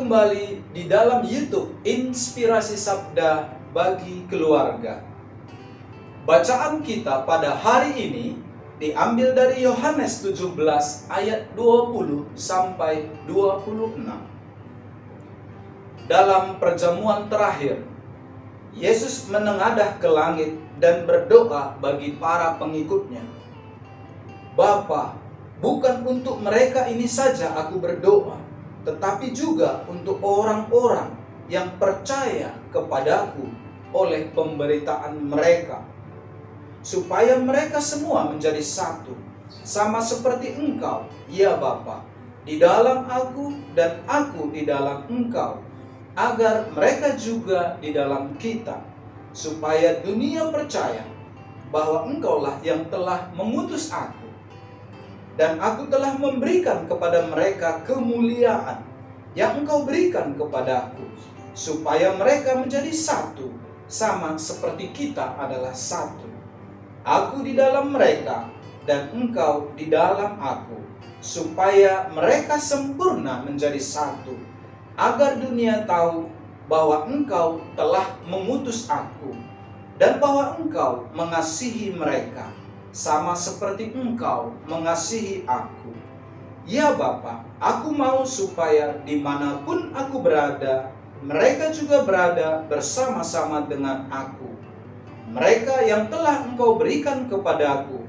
kembali di dalam YouTube Inspirasi Sabda bagi Keluarga. Bacaan kita pada hari ini diambil dari Yohanes 17 ayat 20 sampai 26. Dalam perjamuan terakhir, Yesus menengadah ke langit dan berdoa bagi para pengikutnya. Bapa, bukan untuk mereka ini saja aku berdoa, tetapi juga untuk orang-orang yang percaya kepadaku oleh pemberitaan mereka, supaya mereka semua menjadi satu, sama seperti Engkau, ya Bapa, di dalam aku dan aku di dalam Engkau, agar mereka juga di dalam kita, supaya dunia percaya bahwa Engkaulah yang telah mengutus aku, dan aku telah memberikan kepada mereka kemuliaan yang Engkau berikan kepadaku, supaya mereka menjadi satu, sama seperti kita adalah satu. Aku di dalam mereka, dan Engkau di dalam aku, supaya mereka sempurna menjadi satu, agar dunia tahu bahwa Engkau telah mengutus aku, dan bahwa Engkau mengasihi mereka, sama seperti Engkau mengasihi aku. Ya Bapa, aku mau supaya dimanapun aku berada, mereka juga berada bersama-sama dengan aku. Mereka yang telah Engkau berikan kepadaku,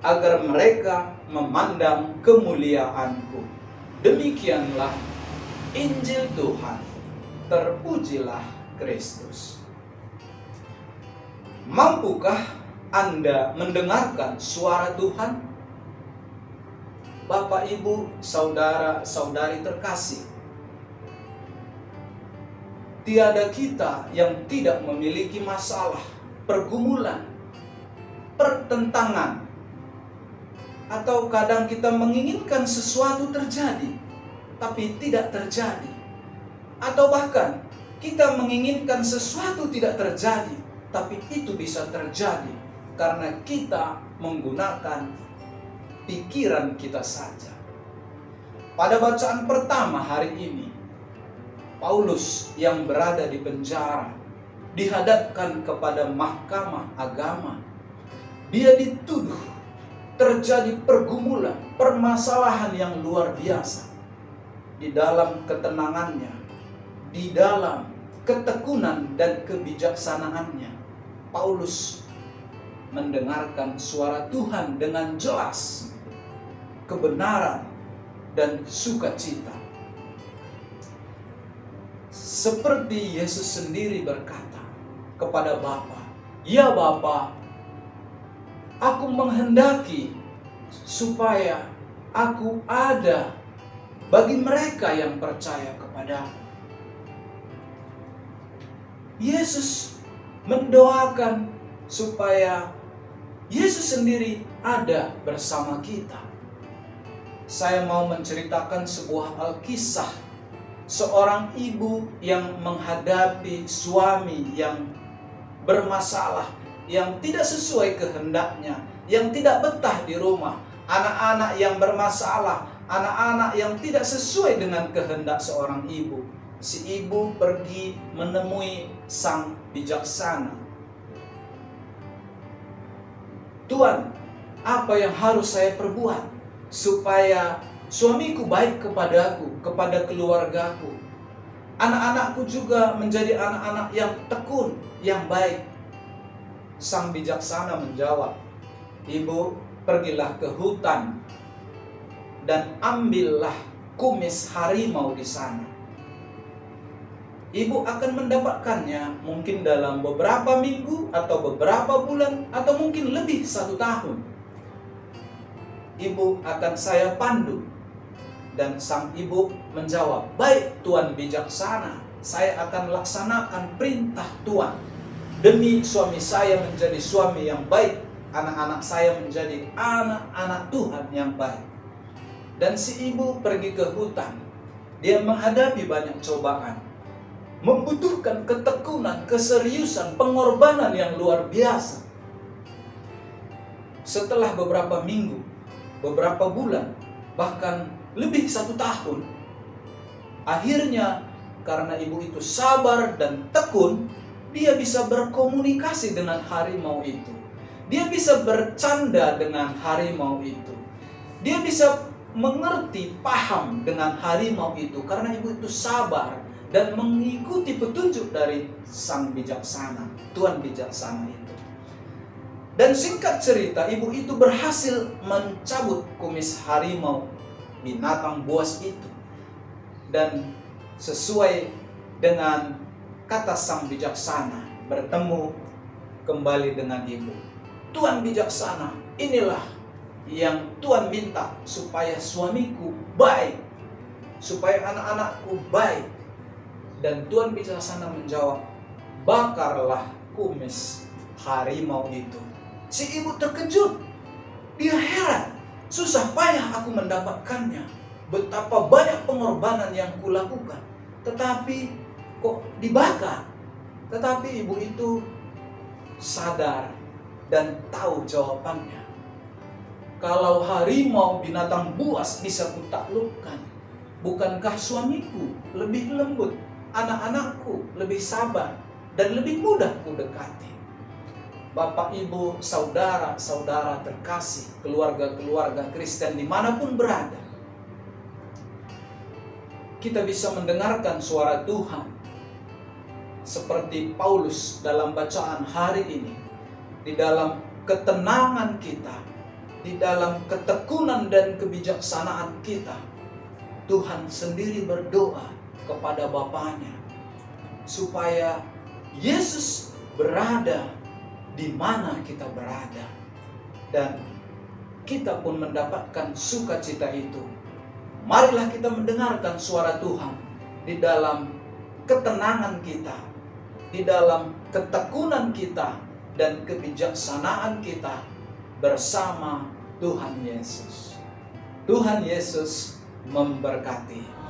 agar mereka memandang kemuliaanku. Demikianlah Injil Tuhan. Terpujilah Kristus. Mampukah Anda mendengarkan suara Tuhan? Bapak, Ibu, saudara-saudari terkasih, tiada kita yang tidak memiliki masalah, pergumulan, pertentangan, atau kadang kita menginginkan sesuatu terjadi, tapi tidak terjadi. Atau bahkan kita menginginkan sesuatu tidak terjadi, tapi itu bisa terjadi karena kita menggunakan pikiran kita saja. Pada bacaan pertama hari ini, Paulus yang berada di penjara dihadapkan kepada mahkamah agama. Dia dituduh terjadi pergumulan, permasalahan yang luar biasa. Di dalam ketenangannya, di dalam ketekunan dan kebijaksanaannya, Paulus mendengarkan suara Tuhan dengan jelas, kebenaran dan sukacita. Seperti Yesus sendiri berkata kepada Bapa, "Ya Bapa, aku menghendaki supaya aku ada bagi mereka yang percaya kepadaku." Yesus mendoakan supaya Yesus sendiri ada bersama kita. Saya mau menceritakan sebuah alkisah seorang ibu yang menghadapi suami yang bermasalah, yang tidak sesuai kehendaknya, yang tidak betah di rumah, anak-anak yang bermasalah, anak-anak yang tidak sesuai dengan kehendak seorang ibu. Si ibu pergi menemui sang bijaksana. "Tuan, apa yang harus saya perbuat supaya suamiku baik kepadaku, kepada keluargaku? Anak-anakku juga menjadi anak-anak yang tekun, yang baik." Sang bijaksana menjawab, "Ibu, pergilah ke hutan dan ambillah kumis harimau di sana. Ibu akan mendapatkannya mungkin dalam beberapa minggu atau beberapa bulan atau mungkin lebih 1 tahun. Ibu akan saya pandu." Dan sang ibu menjawab, "Baik Tuan bijaksana, saya akan laksanakan perintah Tuan. Demi suami saya menjadi suami yang baik, anak-anak saya menjadi anak-anak Tuhan yang baik." Dan si ibu pergi ke hutan. Dia menghadapi banyak cobaan, membutuhkan ketekunan, keseriusan, pengorbanan yang luar biasa. Setelah beberapa minggu, beberapa bulan, bahkan lebih 1 tahun, akhirnya karena ibu itu sabar dan tekun, dia bisa berkomunikasi dengan harimau itu. Dia bisa bercanda dengan harimau itu. Dia bisa mengerti, paham dengan harimau itu karena ibu itu sabar dan mengikuti petunjuk dari sang bijaksana, Tuhan bijaksana itu. Dan singkat cerita, ibu itu berhasil mencabut kumis harimau, binatang buas itu. Dan sesuai dengan kata sang bijaksana, bertemu kembali dengan ibu. Tuhan bijaksana, inilah yang Tuhan minta supaya suamiku baik, supaya anak-anakku baik. Dan Tuhan bijaksana menjawab, bakarlah kumis harimau itu. Si ibu terkejut, dia heran, susah payah aku mendapatkannya, betapa banyak pengorbanan yang kulakukan, tetapi kok dibakar. Tetapi ibu itu sadar dan tahu jawabannya. Kalau harimau binatang buas bisa kutaklukkan, bukankah suamiku lebih lembut, anak-anakku lebih sabar, dan lebih mudah kudekati? Bapak, Ibu, saudara-saudara terkasih, keluarga-keluarga Kristen dimanapun berada, kita bisa mendengarkan suara Tuhan seperti Paulus dalam bacaan hari ini. Di dalam ketenangan kita, di dalam ketekunan dan kebijaksanaan kita, Tuhan sendiri berdoa kepada Bapanya supaya Yesus berada di mana kita berada, dan kita pun mendapatkan sukacita itu. Marilah kita mendengarkan suara Tuhan di dalam ketenangan kita, di dalam ketekunan kita dan kebijaksanaan kita bersama Tuhan Yesus. Tuhan Yesus memberkati.